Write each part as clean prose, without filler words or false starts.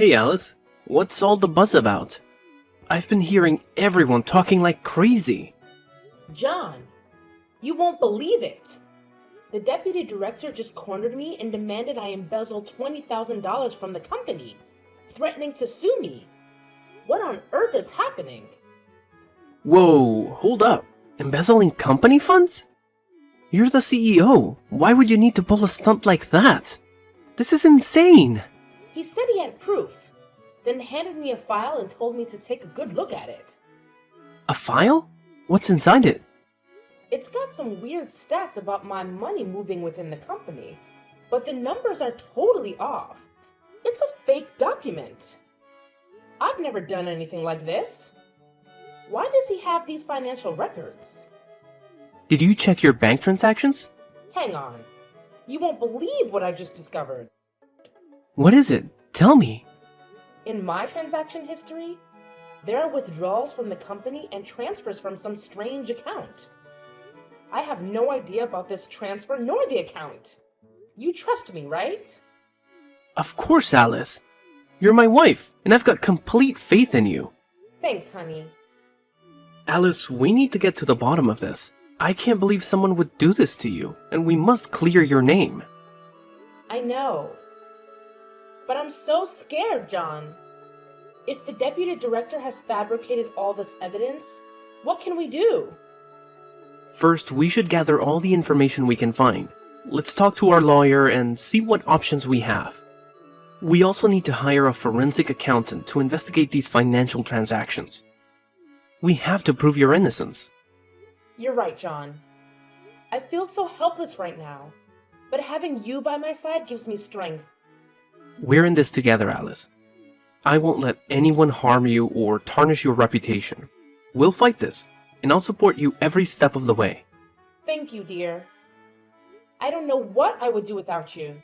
Hey Alice, what's all the buzz about? I've been hearing everyone talking like crazy. John, you won't believe it. The deputy director just cornered me and demanded I embezzle $20,000 from the company, threatening to sue me. What on earth is happening? Whoa, hold up. Embezzling company funds? You're the CEO. Why would you need to pull a stunt like that? This is insane. He said he had proof, then handed me a file and told me to take a good look at it. A file? What's inside it? It's got some weird stats about my money moving within the company, but the numbers are totally off. It's a fake document. I've never done anything like this. Why does he have these financial records? Did you check your bank transactions? Hang on. You won't believe what I just discovered. What is it? Tell me. In my transaction history, there are withdrawals from the company and transfers from some strange account. I have no idea about this transfer nor the account. You trust me, right? Of course, Alice. You're my wife, and I've got complete faith in you. Thanks, honey. Alice, we need to get to the bottom of this. I can't believe someone would do this to you, and we must clear your name. I know. But I'm so scared, John. If the deputy director has fabricated all this evidence, what can we do? First, we should gather all the information we can find. Let's talk to our lawyer and see what options we have. We also need to hire a forensic accountant to investigate these financial transactions. We have to prove your innocence. You're right, John. I feel so helpless right now, but having you by my side gives me strength. We're in this together, Alice. I won't let anyone harm you or tarnish your reputation. We'll fight this, and I'll support you every step of the way. Thank you, dear. I don't know what I would do without you.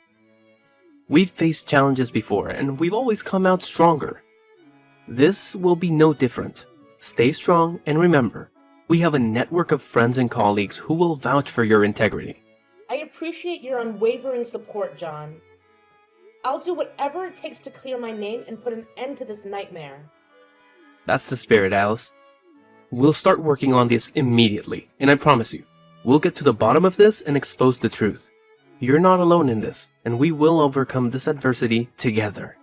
We've faced challenges before, and we've always come out stronger. This will be no different. Stay strong, and remember, we have a network of friends and colleagues who will vouch for your integrity. I appreciate your unwavering support, John. I'll do whatever it takes to clear my name and put an end to this nightmare. That's the spirit, Alice. We'll start working on this immediately, and I promise you, we'll get to the bottom of this and expose the truth. You're not alone in this, and we will overcome this adversity together.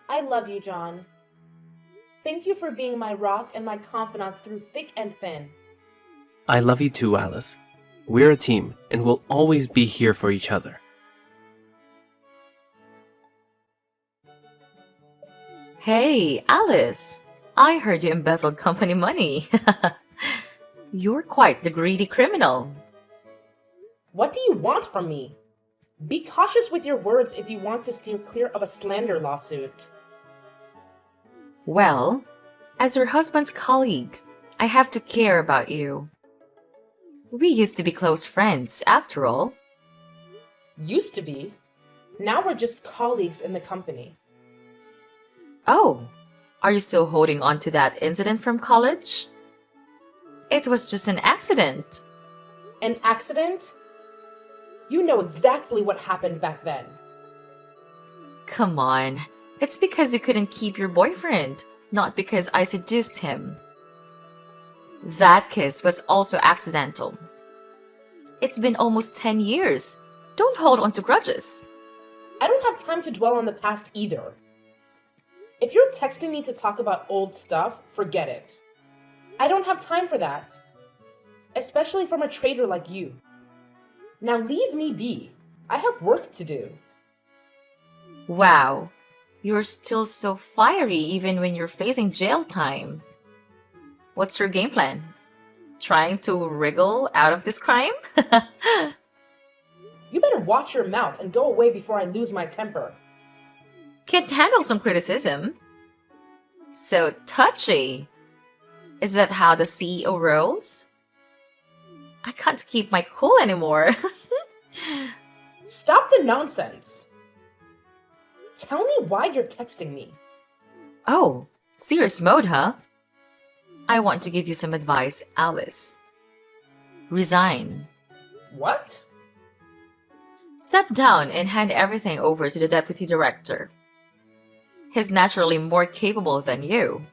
I love you, John. Thank you for being my rock and my confidant through thick and thin. I love you too, Alice. We're a team, and we'll always be here for each other. Hey, Alice! I heard you embezzled company money. You're quite the greedy criminal. What do you want from me? Be cautious with your words if you want to steer clear of a slander lawsuit. Well, as your husband's colleague, I have to care about you. We used to be close friends, after all. Used to be. Now we're just colleagues in the company. Oh, are you still holding on to that incident from college? It was just an accident. An accident? You know exactly what happened back then. Come on, it's because you couldn't keep your boyfriend, not because I seduced him. That kiss was also accidental. It's been almost 10 years. Don't hold on to grudges. I don't have time to dwell on the past either. If you're texting me to talk about old stuff, forget it. I don't have time for that. Especially from a traitor like you. Now leave me be. I have work to do. Wow, you're still so fiery even when you're facing jail time. What's your game plan? Trying to wriggle out of this crime? You better watch your mouth and go away before I lose my temper. Can't handle some criticism. So touchy. Is that how the CEO rolls? I can't keep my cool anymore. Stop the nonsense. Tell me why you're texting me. Oh, serious mode, huh? I want to give you some advice, Alice. Resign. What? Step down and hand everything over to the deputy director. He's naturally more capable than you.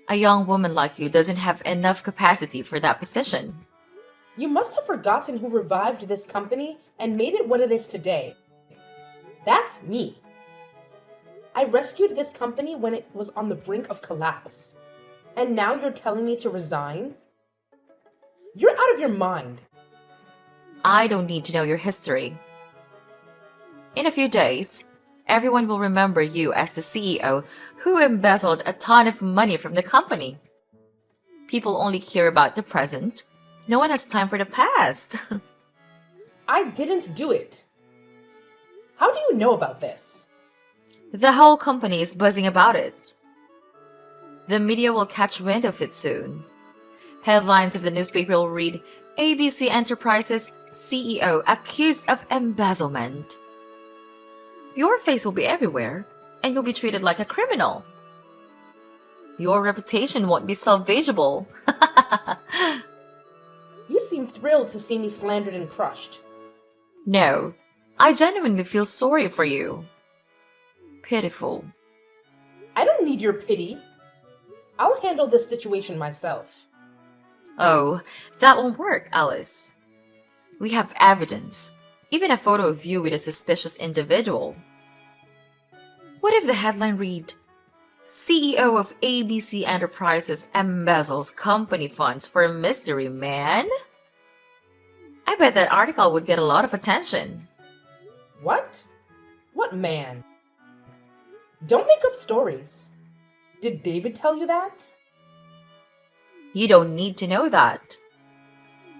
A young woman like you doesn't have enough capacity for that position. You must have forgotten who revived this company and made it what it is today. That's me. I rescued this company when it was on the brink of collapse. And now you're telling me to resign? You're out of your mind. I don't need to know your history. In a few days, everyone will remember you as the CEO who embezzled a ton of money from the company. People only care about the present. No one has time for the past. I didn't do it. How do you know about this? The whole company is buzzing about it. The media will catch wind of it soon. Headlines of the newspaper will read, ABC Enterprises CEO accused of embezzlement. Your face will be everywhere, and you'll be treated like a criminal. Your reputation won't be salvageable. You seem thrilled to see me slandered and crushed. No, I genuinely feel sorry for you. Pitiful. I don't need your pity. I'll handle this situation myself. Oh, that won't work, Alice. We have evidence, even a photo of you with a suspicious individual. What if the headline read, CEO of ABC Enterprises embezzles company funds for a mystery man? I bet that article would get a lot of attention. What? What man? Don't make up stories. Did David tell you that? You don't need to know that.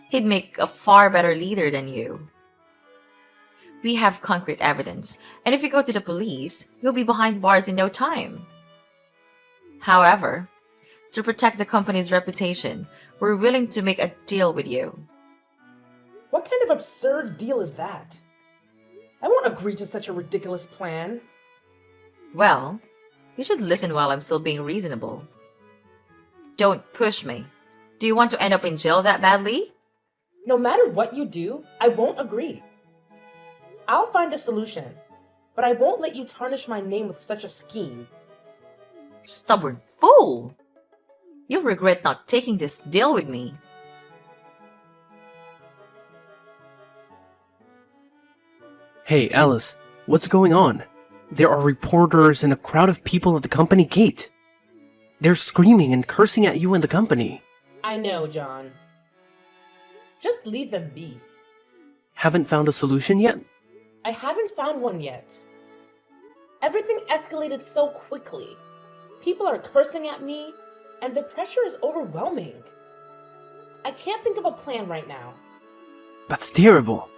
He'd make a far better leader than you. We have concrete evidence, and if you go to the police, you'll be behind bars in no time. However, to protect the company's reputation, we're willing to make a deal with you. What kind of absurd deal is that? I won't agree to such a ridiculous plan. Well, you should listen while I'm still being reasonable. Don't push me. Do you want to end up in jail that badly? No matter what you do, I won't agree. I'll find a solution, but I won't let you tarnish my name with such a scheme. Stubborn fool! You'll regret not taking this deal with me. Hey, Alice, what's going on? There are reporters and a crowd of people at the company gate. They're screaming and cursing at you and the company. I know, John. Just leave them be. Haven't found a solution yet? I haven't found one yet. Everything escalated so quickly. People are cursing at me, and the pressure is overwhelming. I can't think of a plan right now. That's terrible.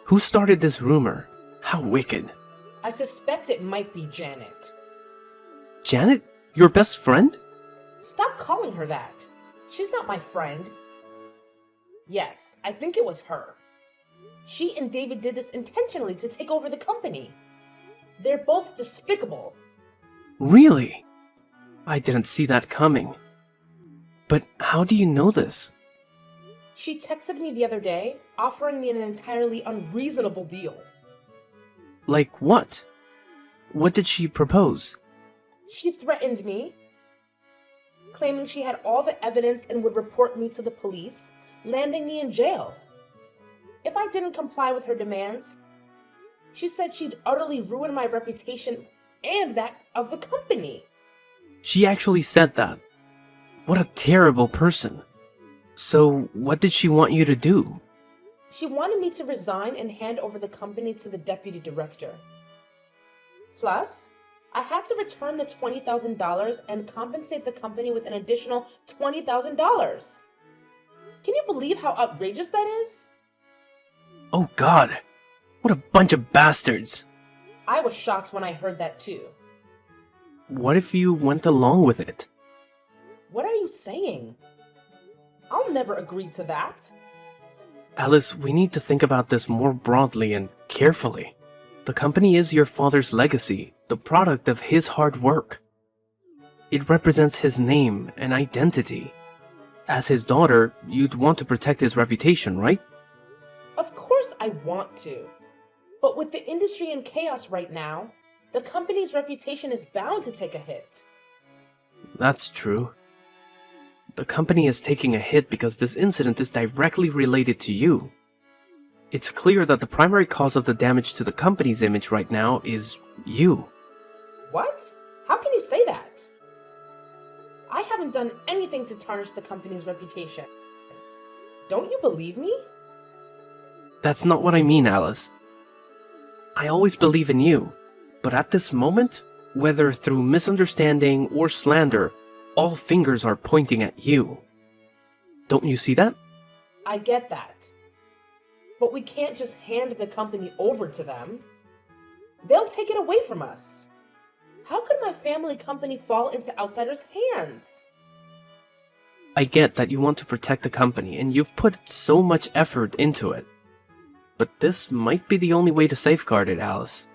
Who started this rumor? How wicked. I suspect it might be Janet. Janet? Your best friend? Stop calling her that. She's not my friend. Yes, I think it was her. She and David did this intentionally to take over the company. They're both despicable. Really? I didn't see that coming. But how do you know this? She texted me the other day, offering me an entirely unreasonable deal. Like what? What did she propose? She threatened me, claiming she had all the evidence and would report me to the police, landing me in jail. If I didn't comply with her demands, she said she'd utterly ruin my reputation and that of the company. She actually said that. What a terrible person. So, what did she want you to do? She wanted me to resign and hand over the company to the deputy director. Plus, I had to return the $20,000 and compensate the company with an additional $20,000. Can you believe how outrageous that is? Oh God, what a bunch of bastards. I was shocked when I heard that too. What if you went along with it? What are you saying? I'll never agree to that. Alice, we need to think about this more broadly and carefully. The company is your father's legacy, the product of his hard work. It represents his name and identity. As his daughter, you'd want to protect his reputation, right? Of course I want to. But with the industry in chaos right now, The company's reputation is bound to take a hit. That's true. The company is taking a hit because this incident is directly related to you. It's clear that the primary cause of the damage to the company's image right now is you. What? How can you say that? I haven't done anything to tarnish the company's reputation. Don't you believe me? That's not what I mean, Alice. I always believe in you, but at this moment, whether through misunderstanding or slander, all fingers are pointing at you. Don't you see that? I get that. But we can't just hand the company over to them. They'll take it away from us. How could my family company fall into outsiders' hands? I get that you want to protect the company and you've put so much effort into it. But this might be the only way to safeguard it, Alice.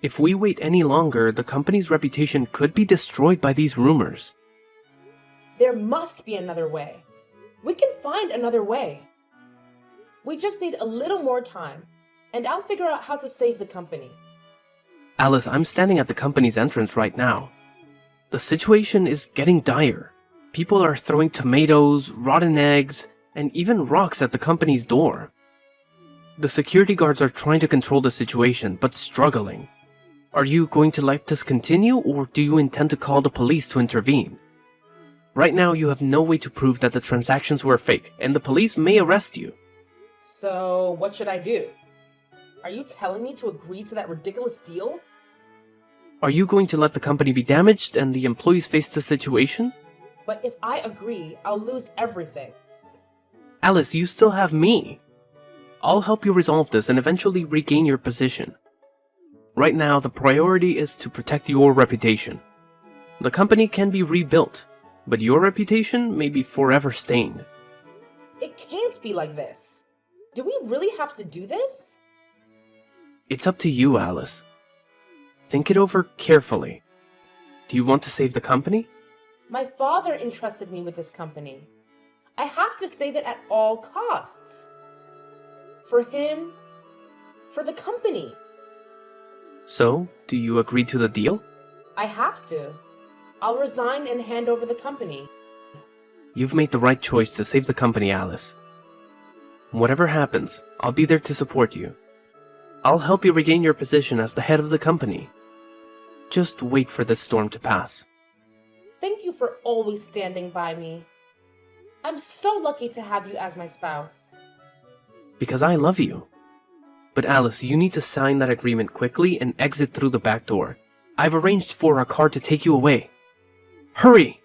If we wait any longer, the company's reputation could be destroyed by these rumors. There must be another way. We can find another way. We just need a little more time, and I'll figure out how to save the company. Alice, I'm standing at the company's entrance right now. The situation is getting dire. People are throwing tomatoes, rotten eggs, and even rocks at the company's door. The security guards are trying to control the situation, but struggling. Are you going to let this continue, or do you intend to call the police to intervene? Right now, you have no way to prove that the transactions were fake, and the police may arrest you. So, what should I do? Are you telling me to agree to that ridiculous deal? Are you going to let the company be damaged and the employees face the situation? But if I agree, I'll lose everything. Alice, you still have me. I'll help you resolve this and eventually regain your position. Right now, the priority is to protect your reputation. The company can be rebuilt, but your reputation may be forever stained. It can't be like this. Do we really have to do this? It's up to you, Alice. Think it over carefully. Do you want to save the company? My father entrusted me with this company. I have to save it at all costs. For him, for the company. So, do you agree to the deal? I have to. I'll resign and hand over the company. You've made the right choice to save the company, Alice. Whatever happens, I'll be there to support you. I'll help you regain your position as the head of the company. Just wait for this storm to pass. Thank you for always standing by me. I'm so lucky to have you as my spouse. Because I love you. But Alice, you need to sign that agreement quickly and exit through the back door. I've arranged for a car to take you away. Hurry!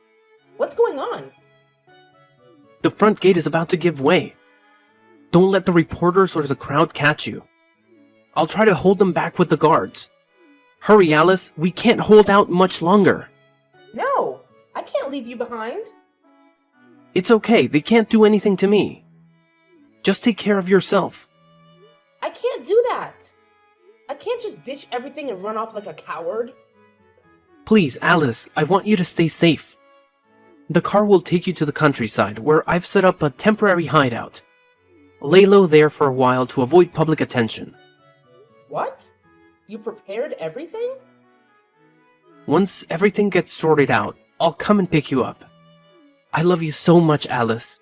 What's going on? The front gate is about to give way. Don't let the reporters or the crowd catch you. I'll try to hold them back with the guards. Hurry, Alice, we can't hold out much longer. No, I can't leave you behind. It's okay, they can't do anything to me. Just take care of yourself. I can't do that. I can't just ditch everything and run off like a coward. Please, Alice, I want you to stay safe. The car will take you to the countryside, where I've set up a temporary hideout. Lay low there for a while to avoid public attention. What? You prepared everything? Once everything gets sorted out, I'll come and pick you up. I love you so much, Alice.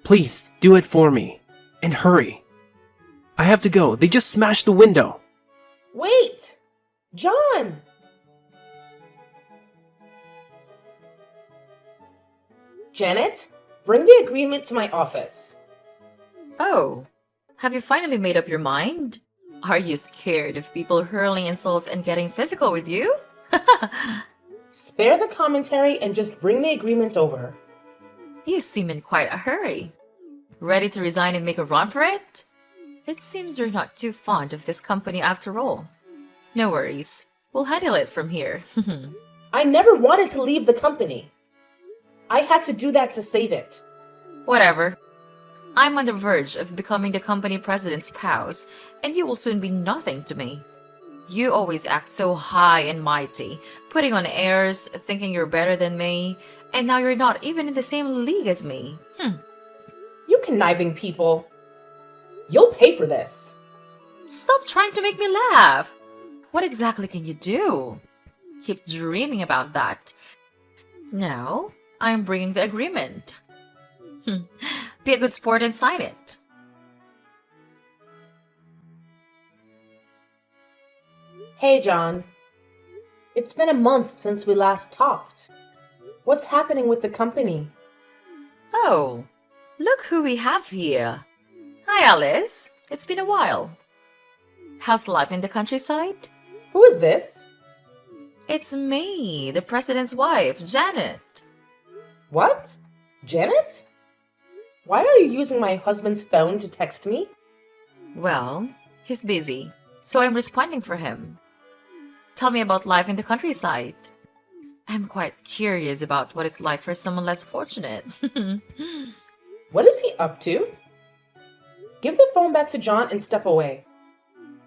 Please, do it for me. And hurry. I have to go. They just smashed the window. Wait! John! Janet, bring the agreement to my office. Oh, have you finally made up your mind? Are you scared of people hurling insults and getting physical with you? Spare the commentary and just bring the agreement over. You seem in quite a hurry. Ready to resign and make a run for it? It seems you're not too fond of this company after all. No worries. We'll handle it from here. I never wanted to leave the company. I had to do that to save it. Whatever. I'm on the verge of becoming the company president's spouse, and you will soon be nothing to me. You always act so high and mighty, putting on airs, thinking you're better than me, and now you're not even in the same league as me. You conniving people. You'll pay for this. Stop trying to make me laugh. What exactly can you do? Keep dreaming about that. No, I'm bringing the agreement. Be a good sport and sign it. Hey, John. It's been a month since we last talked. What's happening with the company? Oh, look who we have here. Hi, Alice. It's been a while. How's life in the countryside? Who is this? It's me, the president's wife, Janet. What? Janet? Why are you using my husband's phone to text me? Well, he's busy, so I'm responding for him. Tell me about life in the countryside. I'm quite curious about what it's like for someone less fortunate. What is he up to? Give the phone back to John and step away.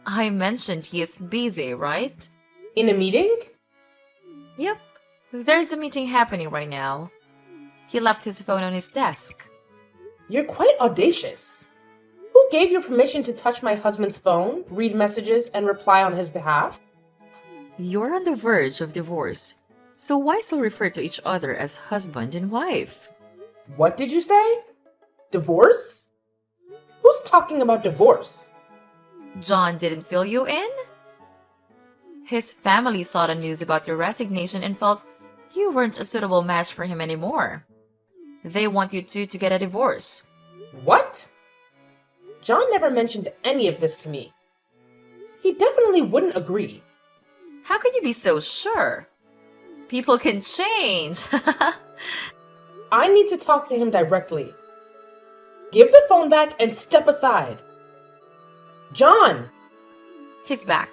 I mentioned he is busy, right? In a meeting? Yep, there's a meeting happening right now. He left his phone on his desk. You're quite audacious. Who gave you permission to touch my husband's phone, read messages, and reply on his behalf? You're on the verge of divorce, so why still refer to each other as husband and wife? What did you say? Divorce? Who's talking about divorce? John didn't fill you in? His family saw the news about your resignation and felt you weren't a suitable match for him anymore. They want you two to get a divorce. What? John never mentioned any of this to me. He definitely wouldn't agree. How can you be so sure? People can change. I need to talk to him directly. Give the phone back and step aside. John! He's back.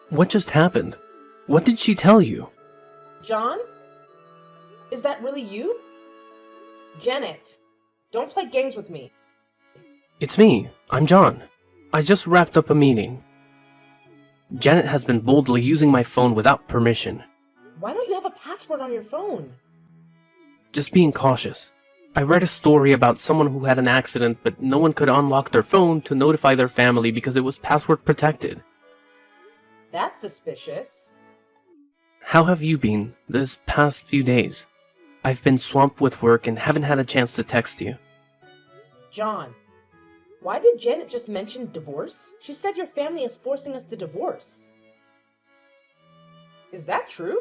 What just happened? What did she tell you? John? Is that really you? Janet, don't play games with me. It's me. I'm John. I just wrapped up a meeting. Janet has been boldly using my phone without permission. Why don't you have a password on your phone? Just being cautious. I read a story about someone who had an accident, but no one could unlock their phone to notify their family because it was password protected. That's suspicious. How have you been this past few days? I've been swamped with work and haven't had a chance to text you. John, why did Janet just mention divorce? She said your family is forcing us to divorce. Is that true?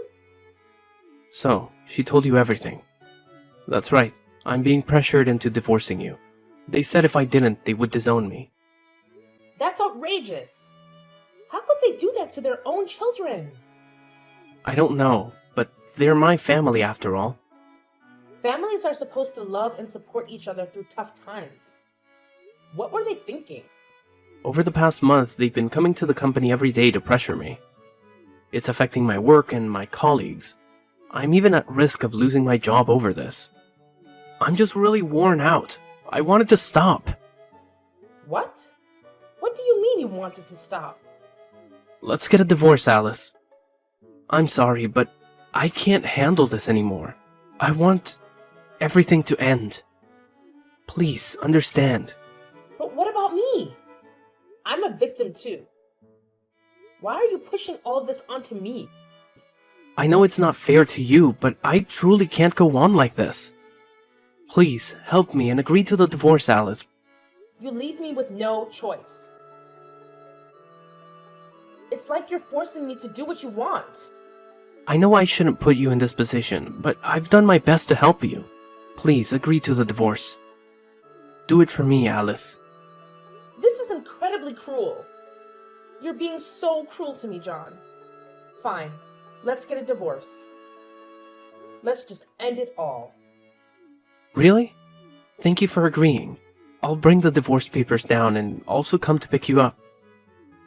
So, she told you everything. That's right. I'm being pressured into divorcing you. They said if I didn't, they would disown me. That's outrageous. How could they do that to their own children? I don't know, but they're my family after all. Families are supposed to love and support each other through tough times. What were they thinking? Over the past month, they've been coming to the company every day to pressure me. It's affecting my work and my colleagues. I'm even at risk of losing my job over this. I'm just really worn out. I wanted to stop. What? What do you mean you wanted to stop? Let's get a divorce, Alice. I'm sorry, but I can't handle this anymore. I want everything to end. Please, understand. But what about me? I'm a victim too. Why are you pushing all of this onto me? I know it's not fair to you, but I truly can't go on like this. Please, help me and agree to the divorce, Alice. You leave me with no choice. It's like you're forcing me to do what you want. I know I shouldn't put you in this position, but I've done my best to help you. Please, agree to the divorce. Do it for me, Alice. This is incredibly cruel. You're being so cruel to me, John. Fine, let's get a divorce. Let's just end it all. Really? Thank you for agreeing. I'll bring the divorce papers down and also come to pick you up.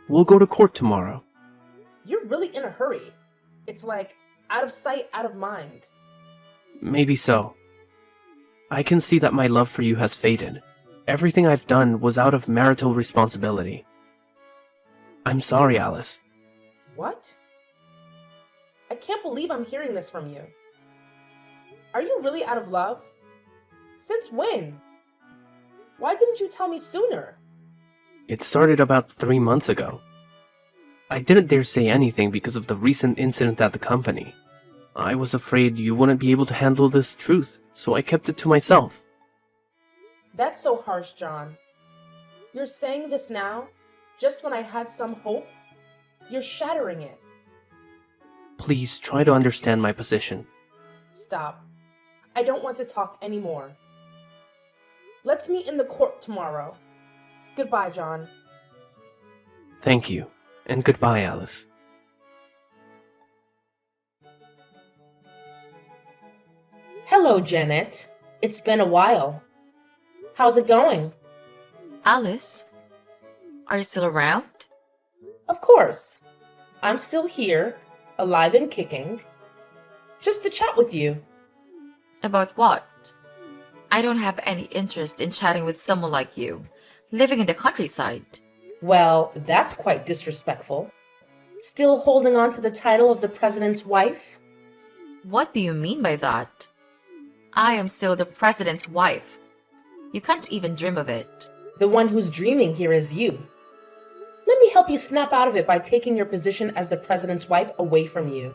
We'll go to court tomorrow. You're really in a hurry. It's like out of sight, out of mind. Maybe so. I can see that my love for you has faded. Everything I've done was out of marital responsibility. I'm sorry, Alice. What? I can't believe I'm hearing this from you. Are you really out of love? Since when? Why didn't you tell me sooner? It started about 3 months ago. I didn't dare say anything because of the recent incident at the company. I was afraid you wouldn't be able to handle this truth, so I kept it to myself. That's so harsh, John. You're saying this now, just when I had some hope? You're shattering it. Please try to understand my position. Stop. I don't want to talk anymore. Let's meet in the court tomorrow. Goodbye, John. Thank you, and goodbye, Alice. Hello, Janet. It's been a while. How's it going? Alice, are you still around? Of course. I'm still here, alive and kicking. Just to chat with you. About what? I don't have any interest in chatting with someone like you, living in the countryside. Well, that's quite disrespectful. Still holding on to the title of the president's wife? What do you mean by that? I am still the president's wife. You can't even dream of it. The one who's dreaming here is you. Let me help you snap out of it by taking your position as the president's wife away from you.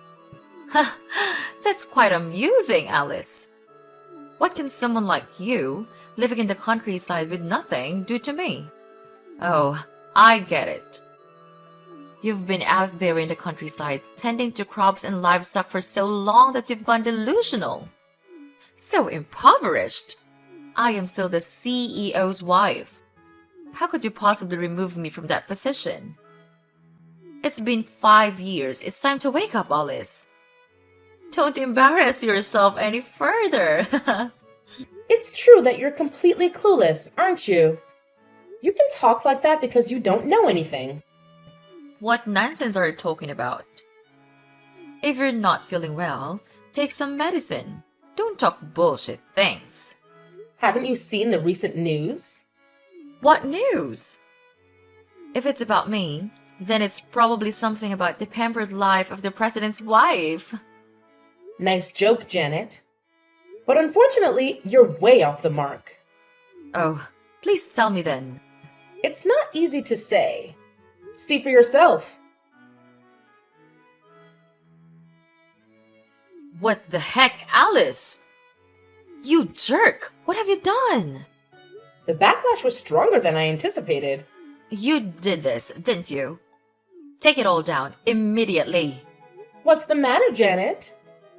That's quite amusing, Alice. What can someone like you, living in the countryside with nothing, do to me? Oh, I get it. You've been out there in the countryside tending to crops and livestock for so long that you've gone delusional. So impoverished. I am still the CEO's wife. How could you possibly remove me from that position? It's been 5 years. It's time to wake up, Alice. Don't embarrass yourself any further. It's true that you're completely clueless, aren't you? You can talk like that because you don't know anything. What nonsense are you talking about? If you're not feeling well, take some medicine. Don't talk bullshit things. Haven't you seen the recent news? What news? If it's about me, then it's probably something about the pampered life of the president's wife. Nice joke, Janet. But unfortunately, you're way off the mark. Oh, please tell me then. It's not easy to say. See for yourself. What the heck, Alice? You jerk! What have you done? The backlash was stronger than I anticipated. You did this, didn't you? Take it all down immediately. What's the matter, Janet?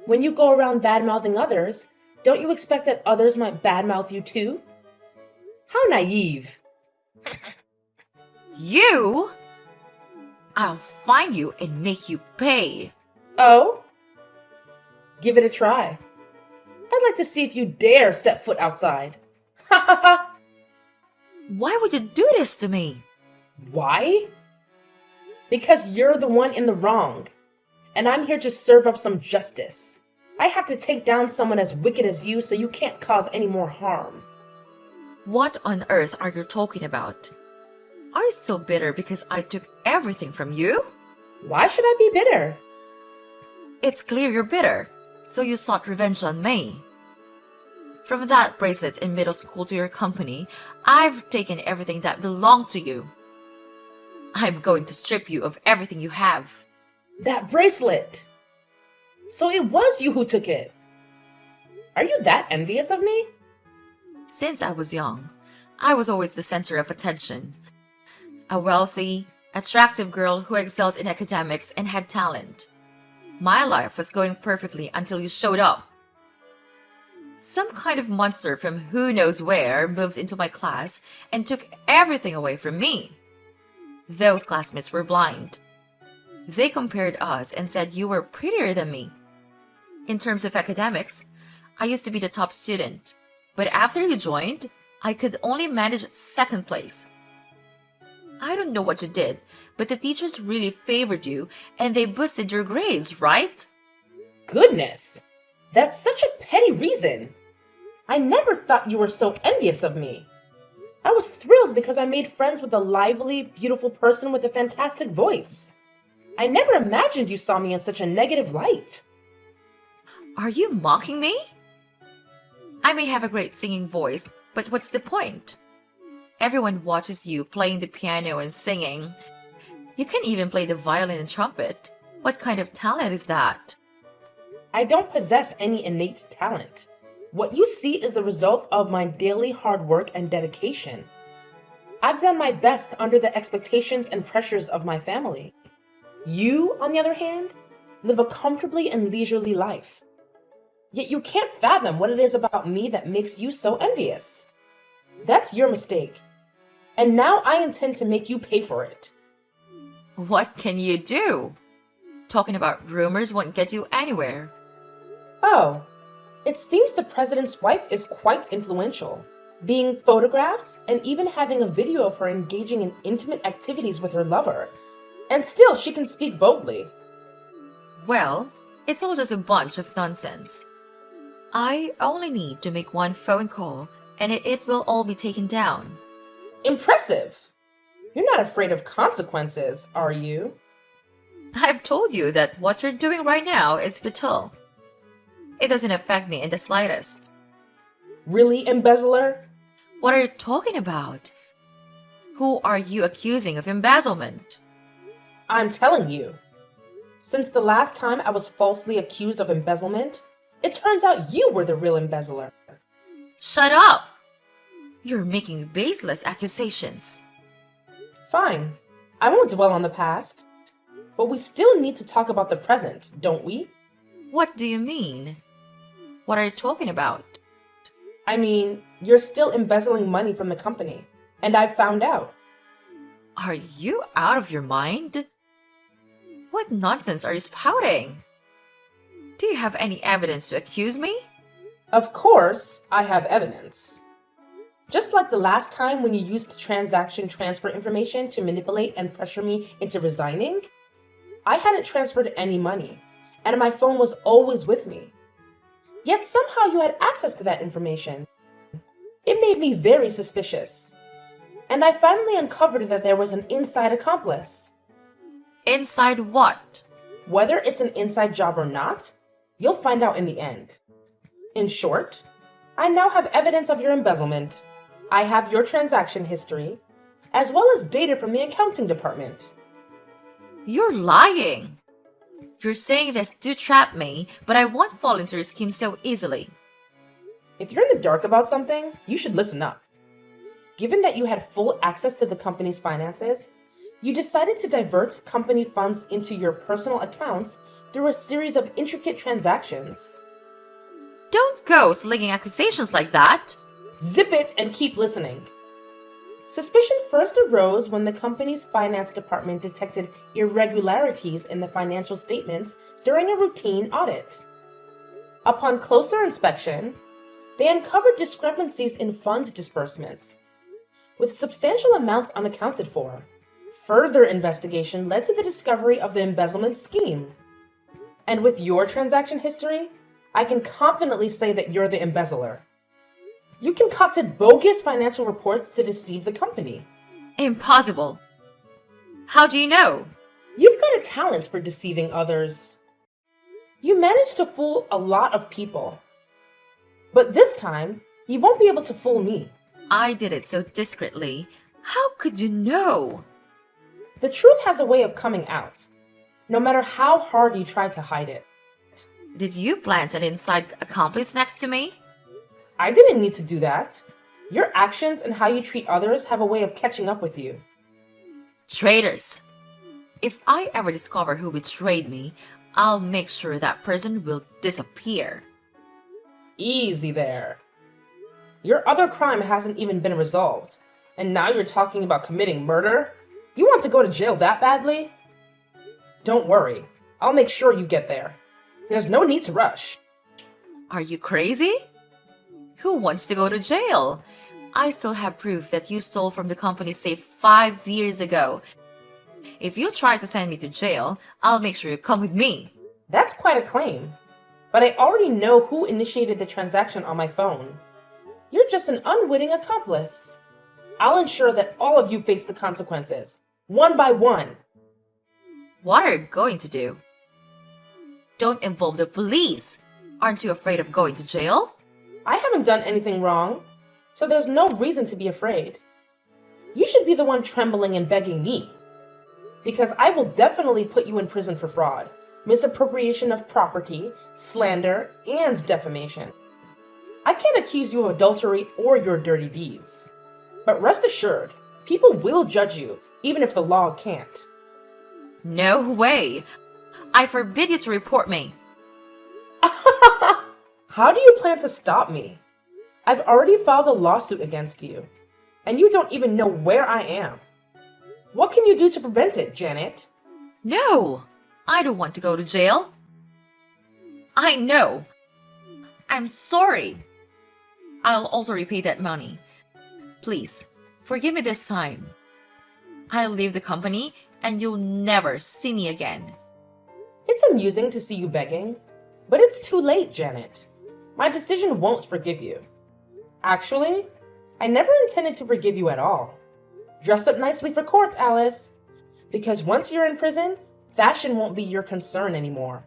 When you go around bad-mouthing others, don't you expect that others might badmouth you too? How naive. You? I'll find you and make you pay. Oh? Give it a try. I'd like to see if you dare set foot outside. Ha ha ha! Why would you do this to me? Why? Because you're the one in the wrong, and I'm here to serve up some justice. I have to take down someone as wicked as you so you can't cause any more harm. What on earth are you talking about? Are you still bitter because I took everything from you? Why should I be bitter? It's clear you're bitter, so you sought revenge on me. From that bracelet in middle school to your company, I've taken everything that belonged to you. I'm going to strip you of everything you have. That bracelet! So it was you who took it. Are you that envious of me? Since I was young, I was always the center of attention. A wealthy, attractive girl who excelled in academics and had talent. My life was going perfectly until you showed up. Some kind of monster from who knows where moved into my class and took everything away from me. Those classmates were blind. They compared us and said you were prettier than me. In terms of academics, I used to be the top student, but after you joined, I could only manage second place. I don't know what you did, but the teachers really favored you and they boosted your grades, right? Goodness! That's such a petty reason. I never thought you were so envious of me. I was thrilled because I made friends with a lively, beautiful person with a fantastic voice. I never imagined you saw me in such a negative light. Are you mocking me? I may have a great singing voice, but what's the point? Everyone watches you playing the piano and singing. You can even play the violin and trumpet. What kind of talent is that? I don't possess any innate talent. What you see is the result of my daily hard work and dedication. I've done my best under the expectations and pressures of my family. You, on the other hand, live a comfortably and leisurely life. Yet you can't fathom what it is about me that makes you so envious. That's your mistake. And now I intend to make you pay for it. What can you do? Talking about rumors won't get you anywhere. Oh, it seems the president's wife is quite influential, being photographed and even having a video of her engaging in intimate activities with her lover. And still she can speak boldly. Well, it's all just a bunch of nonsense. I only need to make one phone call and it will all be taken down. Impressive! You're not afraid of consequences, are you? I've told you that what you're doing right now is futile. It doesn't affect me in the slightest. Really, embezzler? What are you talking about? Who are you accusing of embezzlement? I'm telling you. Since the last time I was falsely accused of embezzlement, it turns out you were the real embezzler. Shut up! You're making baseless accusations. Fine. I won't dwell on the past. But we still need to talk about the present, don't we? What do you mean? What are you talking about? I mean, you're still embezzling money from the company, and I've found out. Are you out of your mind? What nonsense are you spouting? Do you have any evidence to accuse me? Of course, I have evidence. Just like the last time when you used transaction transfer information to manipulate and pressure me into resigning, I hadn't transferred any money, and my phone was always with me. Yet somehow you had access to that information. It made me very suspicious. And I finally uncovered that there was an inside accomplice. Inside what? Whether it's an inside job or not, you'll find out in the end. In short, I now have evidence of your embezzlement. I have your transaction history, as well as data from the accounting department. You're lying. You're saying this to trap me, but I won't fall into your scheme so easily. If you're in the dark about something, you should listen up. Given that you had full access to the company's finances, you decided to divert company funds into your personal accounts through a series of intricate transactions. Don't go slinging accusations like that. Zip it and keep listening. Suspicion first arose when the company's finance department detected irregularities in the financial statements during a routine audit. Upon closer inspection, they uncovered discrepancies in funds disbursements, with substantial amounts unaccounted for. Further investigation led to the discovery of the embezzlement scheme. And with your transaction history, I can confidently say that you're the embezzler. You concocted bogus financial reports to deceive the company. Impossible. How do you know? You've got a talent for deceiving others. You managed to fool a lot of people. But this time, you won't be able to fool me. I did it so discreetly. How could you know? The truth has a way of coming out, no matter how hard you try to hide it. Did you plant an inside accomplice next to me? I didn't need to do that. Your actions and how you treat others have a way of catching up with you. Traitors! If I ever discover who betrayed me, I'll make sure that person will disappear. Easy there. Your other crime hasn't even been resolved, and now you're talking about committing murder? You want to go to jail that badly? Don't worry, I'll make sure you get there. There's no need to rush. Are you crazy? Who wants to go to jail? I still have proof that you stole from the company's safe 5 years ago. If you try to send me to jail, I'll make sure you come with me. That's quite a claim. But I already know who initiated the transaction on my phone. You're just an unwitting accomplice. I'll ensure that all of you face the consequences, one by one. What are you going to do? Don't involve the police. Aren't you afraid of going to jail? I haven't done anything wrong, so there's no reason to be afraid. You should be the one trembling and begging me. Because I will definitely put you in prison for fraud, misappropriation of property, slander, and defamation. I can't accuse you of adultery or your dirty deeds. But rest assured, people will judge you, even if the law can't. No way! I forbid you to report me. How do you plan to stop me? I've already filed a lawsuit against you, and you don't even know where I am. What can you do to prevent it, Janet? No! I don't want to go to jail. I know. I'm sorry. I'll also repay that money. Please, forgive me this time. I'll leave the company and you'll never see me again. It's amusing to see you begging, but it's too late, Janet. My decision won't forgive you. Actually, I never intended to forgive you at all. Dress up nicely for court, Alice. Because once you're in prison, fashion won't be your concern anymore.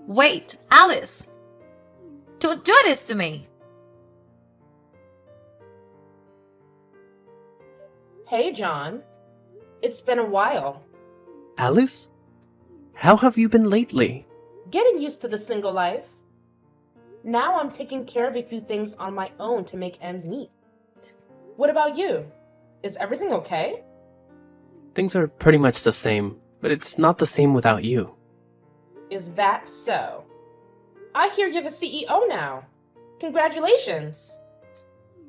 Wait, Alice! Don't do this to me! Hey, John. It's been a while. Alice? How have you been lately? Getting used to the single life. Now I'm taking care of a few things on my own to make ends meet. What about you? Is everything okay? Things are pretty much the same, but it's not the same without you. Is that so? I hear you're the CEO now. Congratulations.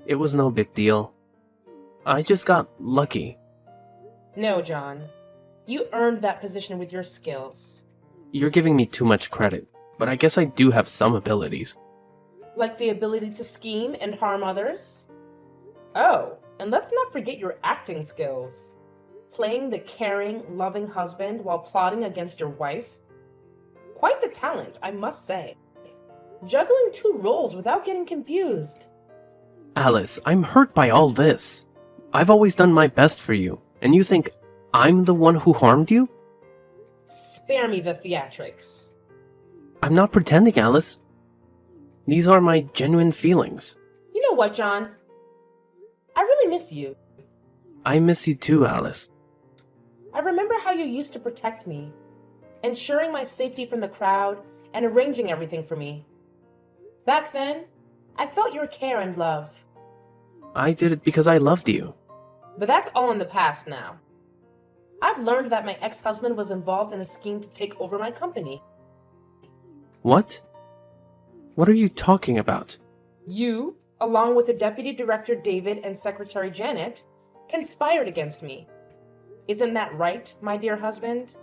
It was no big deal. I just got lucky. No, John. You earned that position with your skills. You're giving me too much credit, but I guess I do have some abilities. Like the ability to scheme and harm others? Oh, and let's not forget your acting skills. Playing the caring, loving husband while plotting against your wife? Quite the talent, I must say. Juggling two roles without getting confused. Alice, I'm hurt by all this. I've always done my best for you, and you think I'm the one who harmed you? Spare me the theatrics. I'm not pretending, Alice. These are my genuine feelings. You know what, John? I really miss you. I miss you too, Alice. I remember how you used to protect me, ensuring my safety from the crowd and arranging everything for me. Back then, I felt your care and love. I did it because I loved you. But that's all in the past now. I've learned that my ex-husband was involved in a scheme to take over my company. What? What are you talking about? You, along with the Deputy Director David and Secretary Janet, conspired against me. Isn't that right, my dear husband?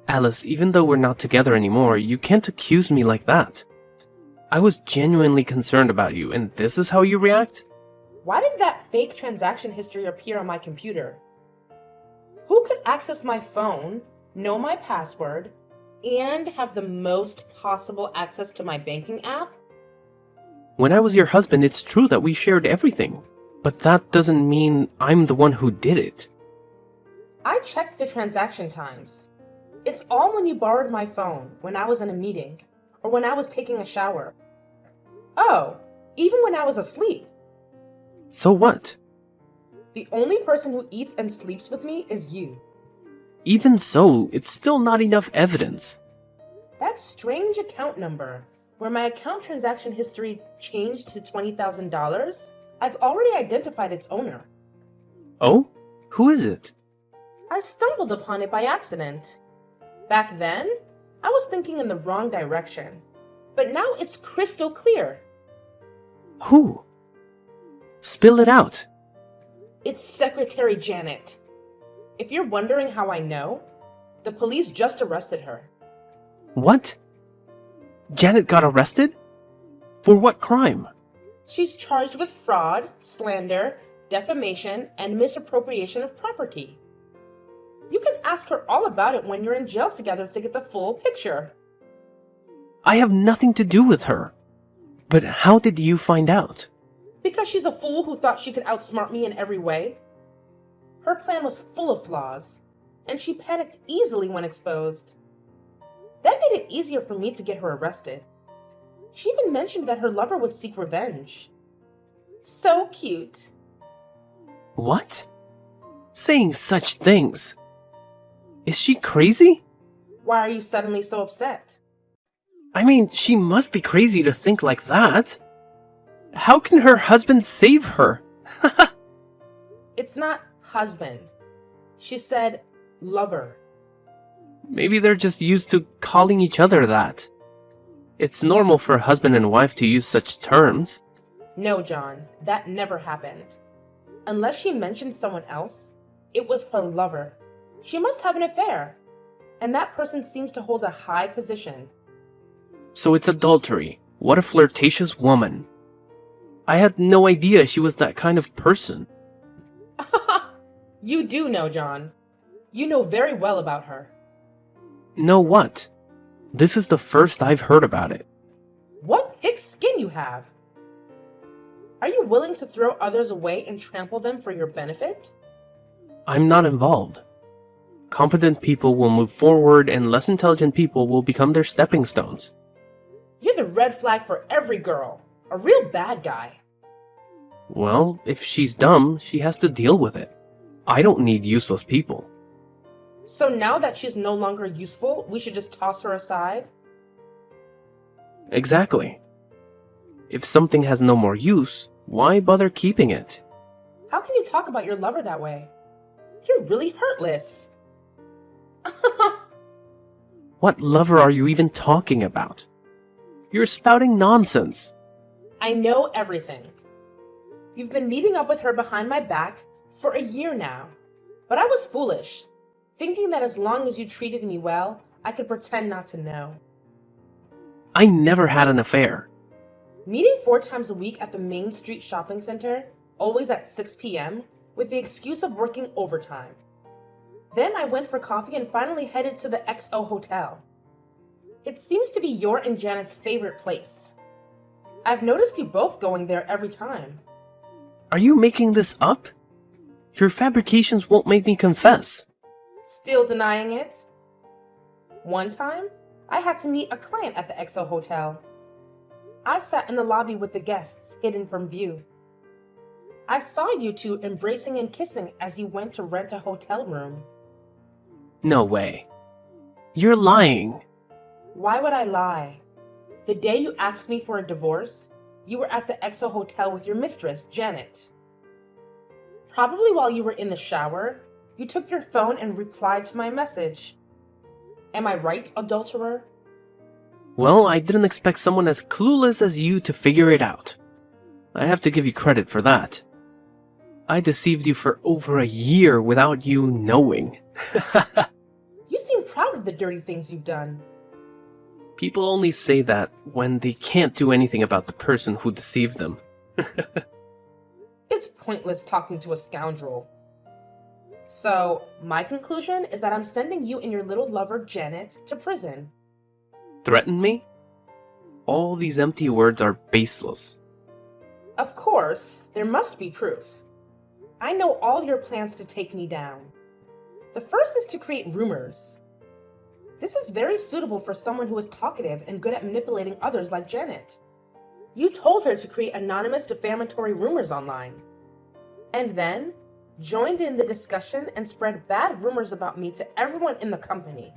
Alice, even though we're not together anymore, you can't accuse me like that. I was genuinely concerned about you, and this is how you react? Why did that fake transaction history appear on my computer? Who could access my phone, know my password, and have the most possible access to my banking app? When I was your husband, it's true that we shared everything. But that doesn't mean I'm the one who did it. I checked the transaction times. It's all when you borrowed my phone, when I was in a meeting, or when I was taking a shower. Oh, even when I was asleep. So what? The only person who eats and sleeps with me is you. Even so, it's still not enough evidence. That strange account number, where my account transaction history changed to $20,000, I've already identified its owner. Oh? Who is it? I stumbled upon it by accident. Back then, I was thinking in the wrong direction. But now it's crystal clear. Who? Spill it out. It's Secretary Janet. If you're wondering how I know, the police just arrested her. What? Janet got arrested? For what crime? She's charged with fraud, slander, defamation, and misappropriation of property. You can ask her all about it when you're in jail together to get the full picture. I have nothing to do with her. But how did you find out? Because she's a fool who thought she could outsmart me in every way. Her plan was full of flaws, and she panicked easily when exposed. That made it easier for me to get her arrested. She even mentioned that her lover would seek revenge. So cute. What? Saying such things? Is she crazy? Why are you suddenly so upset? I mean, she must be crazy to think like that. How can her husband save her? It's not husband. She said lover. Maybe they're just used to calling each other that. It's normal for a husband and wife to use such terms. No, John, that never happened. Unless she mentioned someone else, it was her lover. She must have an affair. And that person seems to hold a high position. So it's adultery. What a flirtatious woman. I had no idea she was that kind of person. You do know, John. You know very well about her. Know what? This is the first I've heard about it. What thick skin you have! Are you willing to throw others away and trample them for your benefit? I'm not involved. Competent people will move forward and less intelligent people will become their stepping stones. You're the red flag for every girl. A real bad guy. Well, if she's dumb, she has to deal with it. I don't need useless people. So now that she's no longer useful, we should just toss her aside? Exactly. If something has no more use, why bother keeping it? How can you talk about your lover that way? You're really heartless. What lover are you even talking about? You're spouting nonsense. I know everything. You've been meeting up with her behind my back for a year now. But I was foolish, thinking that as long as you treated me well, I could pretend not to know. I never had an affair. Meeting 4 times a week at the Main Street Shopping Center, always at 6 p.m., with the excuse of working overtime. Then I went for coffee and finally headed to the XO Hotel. It seems to be your and Janet's favorite place. I've noticed you both going there every time. Are you making this up? Your fabrications won't make me confess. Still denying it? One time, I had to meet a client at the XO Hotel. I sat in the lobby with the guests, hidden from view. I saw you two embracing and kissing as you went to rent a hotel room. No way. You're lying. Why would I lie? The day you asked me for a divorce, you were at the XO Hotel with your mistress, Janet. Probably while you were in the shower, you took your phone and replied to my message. Am I right, adulterer? Well, I didn't expect someone as clueless as you to figure it out. I have to give you credit for that. I deceived you for over a year without you knowing. You seem proud of the dirty things you've done. People only say that when they can't do anything about the person who deceived them. It's pointless talking to a scoundrel. So, my conclusion is that I'm sending you and your little lover, Janet, to prison. Threaten me? All these empty words are baseless. Of course, there must be proof. I know all your plans to take me down. The first is to create rumors. This is very suitable for someone who is talkative and good at manipulating others like Janet. You told her to create anonymous defamatory rumors online. And then, joined in the discussion and spread bad rumors about me to everyone in the company.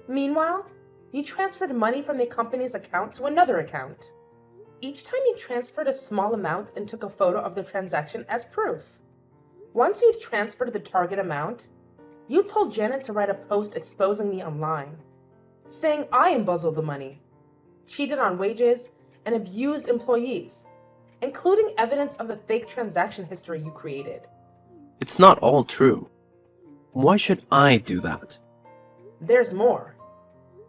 Meanwhile, you transferred money from the company's account to another account. Each time you transferred a small amount and took a photo of the transaction as proof. Once you'd transferred the target amount, you told Janet to write a post exposing me online, saying I embezzled the money, cheated on wages, and abused employees, including evidence of the fake transaction history you created. It's not all true. Why should I do that? There's more.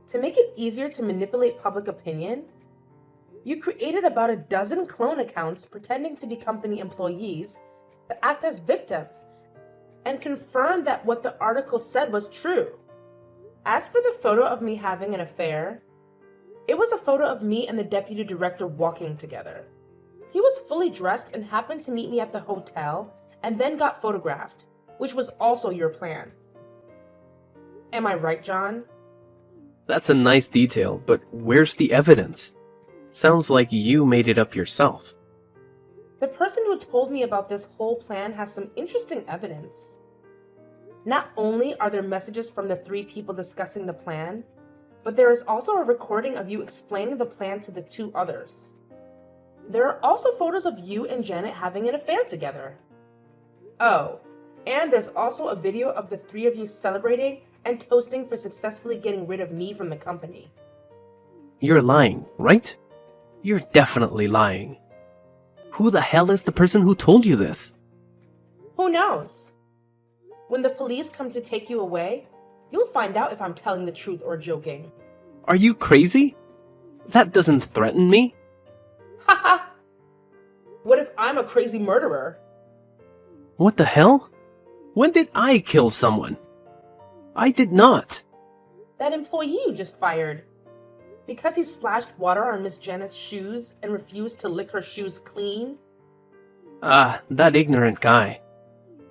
To make it easier to manipulate public opinion, you created about a dozen clone accounts pretending to be company employees to act as victims and confirm that what the article said was true. As for the photo of me having an affair, it was a photo of me and the deputy director walking together. He was fully dressed and happened to meet me at the hotel and then got photographed, which was also your plan. Am I right, John? That's a nice detail, but where's the evidence? Sounds like you made it up yourself. The person who told me about this whole plan has some interesting evidence. Not only are there messages from the 3 people discussing the plan, but there is also a recording of you explaining the plan to the 2 others. There are also photos of you and Janet having an affair together. Oh, and there's also a video of the 3 of you celebrating and toasting for successfully getting rid of me from the company. You're lying, right? You're definitely lying. Who the hell is the person who told you this? Who knows? When the police come to take you away, you'll find out if I'm telling the truth or joking. Are you crazy? That doesn't threaten me. Haha! What if I'm a crazy murderer? What the hell? When did I kill someone? I did not. That employee you just fired. Because he splashed water on Miss Janet's shoes and refused to lick her shoes clean? That ignorant guy.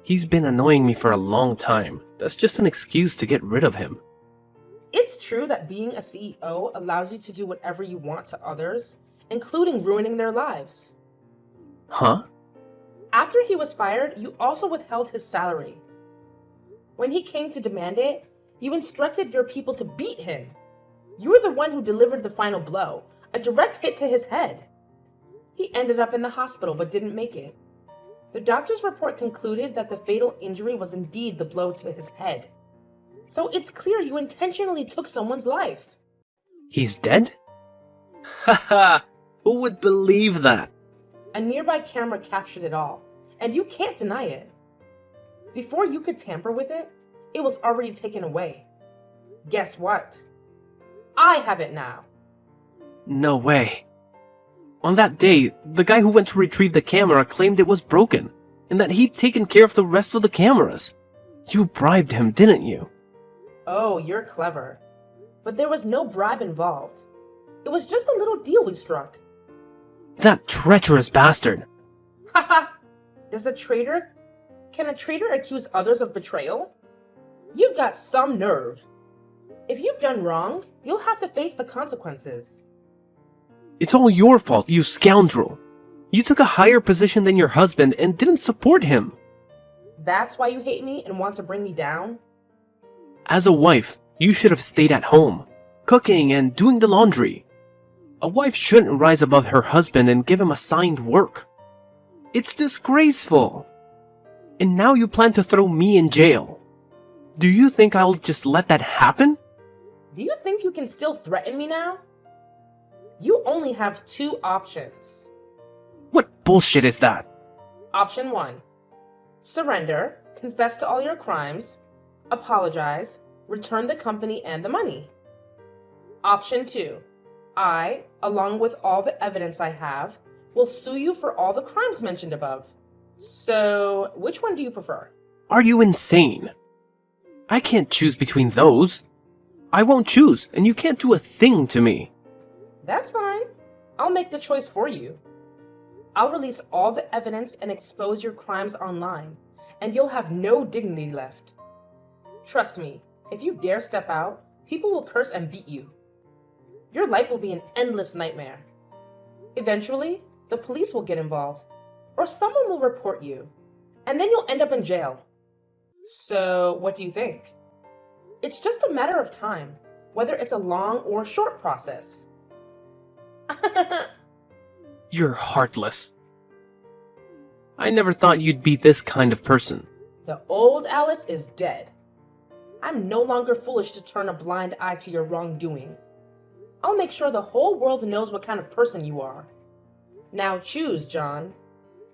He's been annoying me for a long time. That's just an excuse to get rid of him. It's true that being a CEO allows you to do whatever you want to others, including ruining their lives. Huh? After he was fired, you also withheld his salary. When he came to demand it, you instructed your people to beat him. You were the one who delivered the final blow, a direct hit to his head. He ended up in the hospital but didn't make it. The doctor's report concluded that the fatal injury was indeed the blow to his head. So it's clear you intentionally took someone's life. He's dead? Haha, who would believe that? A nearby camera captured it all, and you can't deny it. Before you could tamper with it, it was already taken away. Guess what? I have it now. No way. On that day, the guy who went to retrieve the camera claimed it was broken, and that he'd taken care of the rest of the cameras. You bribed him, didn't you? Oh, you're clever. But there was no bribe involved. It was just a little deal we struck. That treacherous bastard! Haha! Can a traitor accuse others of betrayal? You've got some nerve. If you've done wrong, you'll have to face the consequences. It's all your fault, you scoundrel! You took a higher position than your husband and didn't support him. That's why you hate me and want to bring me down? As a wife, you should have stayed at home, cooking and doing the laundry. A wife shouldn't rise above her husband and give him assigned work. It's disgraceful. And now you plan to throw me in jail. Do you think I'll just let that happen? Do you think you can still threaten me now? You only have 2 options. What bullshit is that? Option 1. Surrender, confess to all your crimes, apologize, return the company and the money. Option 2. I, along with all the evidence I have, will sue you for all the crimes mentioned above. So, which one do you prefer? Are you insane? I can't choose between those. I won't choose, and you can't do a thing to me. That's fine. I'll make the choice for you. I'll release all the evidence and expose your crimes online, and you'll have no dignity left. Trust me, if you dare step out, people will curse and beat you. Your life will be an endless nightmare. Eventually, the police will get involved, or someone will report you, and then you'll end up in jail. So, what do you think? It's just a matter of time, whether it's a long or short process. You're heartless. I never thought you'd be this kind of person. The old Alice is dead. I'm no longer foolish to turn a blind eye to your wrongdoing. I'll make sure the whole world knows what kind of person you are. Now choose, John.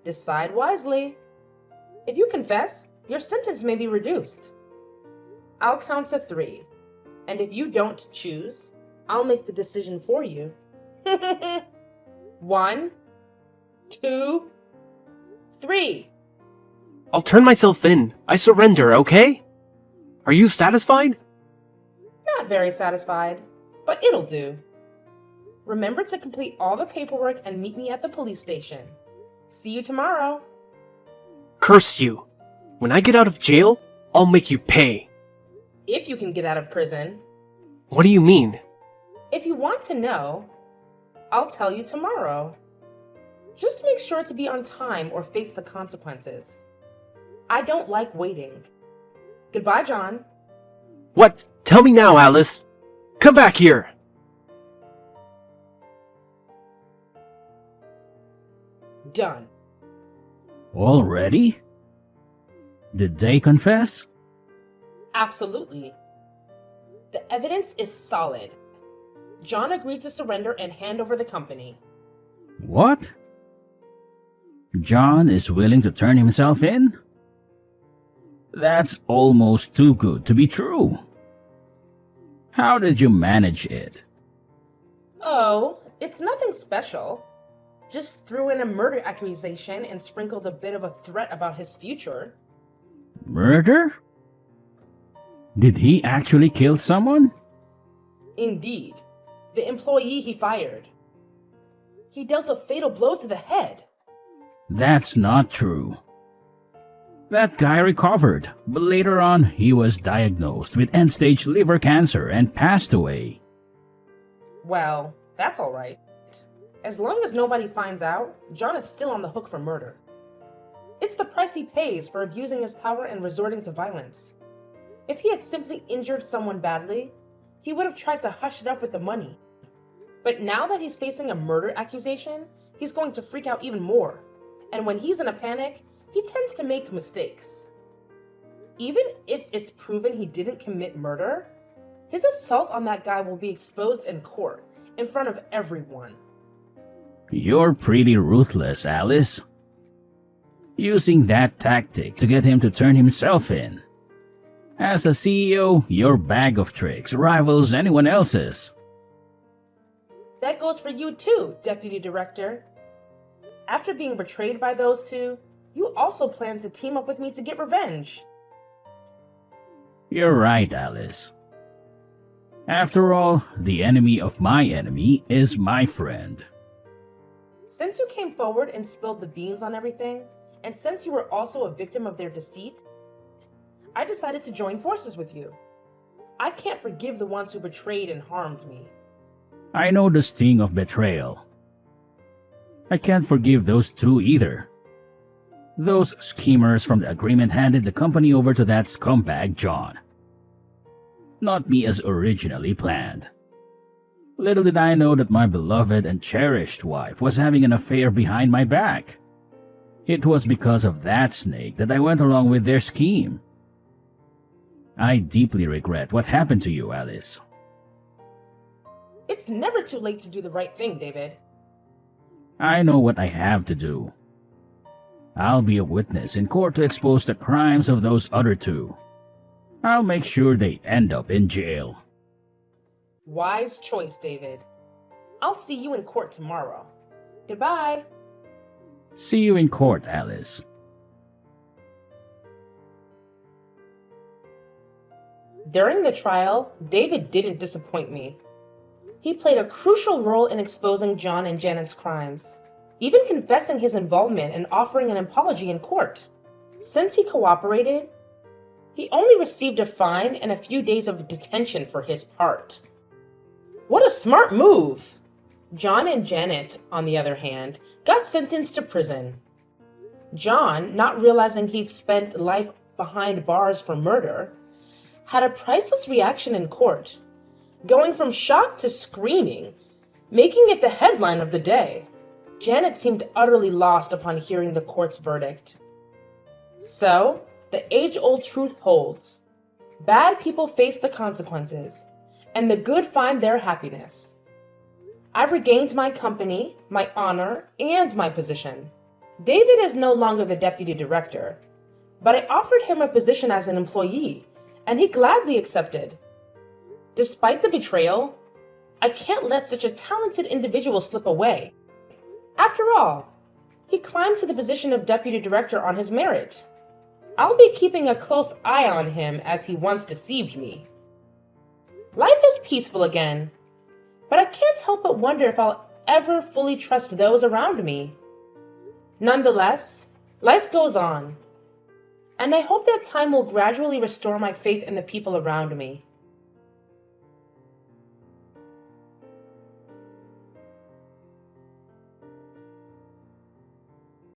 Decide wisely. If you confess, your sentence may be reduced. I'll count to 3, and if you don't choose, I'll make the decision for you. 1, 2, 3. I'll turn myself in. I surrender, okay? Are you satisfied? Not very satisfied, but it'll do. Remember to complete all the paperwork and meet me at the police station. See you tomorrow. Curse you! When I get out of jail, I'll make you pay. If you can get out of prison. What do you mean? If you want to know, I'll tell you tomorrow. Just make sure to be on time or face the consequences. I don't like waiting. Goodbye, John. What? Tell me now, Alice. Come back here. Done. Already? Did they confess? Absolutely. The evidence is solid. John agreed to surrender and hand over the company. What? John is willing to turn himself in? That's almost too good to be true. How did you manage it? Oh, it's nothing special. Just threw in a murder accusation and sprinkled a bit of a threat about his future. Murder? Did he actually kill someone? Indeed, the employee he fired. He dealt a fatal blow to the head. That's not true. That guy recovered, but later on he was diagnosed with end-stage liver cancer and passed away. Well, that's all right. As long as nobody finds out, John is still on the hook for murder. It's the price he pays for abusing his power and resorting to violence. If he had simply injured someone badly, he would have tried to hush it up with the money. But now that he's facing a murder accusation, he's going to freak out even more. And when he's in a panic, he tends to make mistakes. Even if it's proven he didn't commit murder, his assault on that guy will be exposed in court, in front of everyone. You're pretty ruthless, Alice. Using that tactic to get him to turn himself in. As a CEO, your bag of tricks rivals anyone else's. That goes for you too, Deputy Director. After being betrayed by those two, you also plan to team up with me to get revenge. You're right, Alice. After all, the enemy of my enemy is my friend. Since you came forward and spilled the beans on everything, and since you were also a victim of their deceit, I decided to join forces with you. I can't forgive the ones who betrayed and harmed me. I know the sting of betrayal. I can't forgive those two either. Those schemers from the agreement handed the company over to that scumbag John. Not me as originally planned. Little did I know that my beloved and cherished wife was having an affair behind my back. It was because of that snake that I went along with their scheme. I deeply regret what happened to you, Alice. It's never too late to do the right thing, David. I know what I have to do. I'll be a witness in court to expose the crimes of those other two. I'll make sure they end up in jail. Wise choice, David. I'll see you in court tomorrow. Goodbye. See you in court, Alice. During the trial, David didn't disappoint me. He played a crucial role in exposing John and Janet's crimes, even confessing his involvement and offering an apology in court. Since he cooperated, he only received a fine and a few days of detention for his part. What a smart move! John and Janet, on the other hand, got sentenced to prison. John, not realizing he'd spent life behind bars for murder, had a priceless reaction in court, going from shock to screaming, making it the headline of the day. Janet seemed utterly lost upon hearing the court's verdict. So, the age-old truth holds. Bad people face the consequences, and the good find their happiness. I've regained my company, my honor, and my position. David is no longer the deputy director, but I offered him a position as an employee, and he gladly accepted. Despite the betrayal, I can't let such a talented individual slip away. After all, he climbed to the position of deputy director on his merit. I'll be keeping a close eye on him as he once deceived me. Life is peaceful again, but I can't help but wonder if I'll ever fully trust those around me. Nonetheless, life goes on, and I hope that time will gradually restore my faith in the people around me.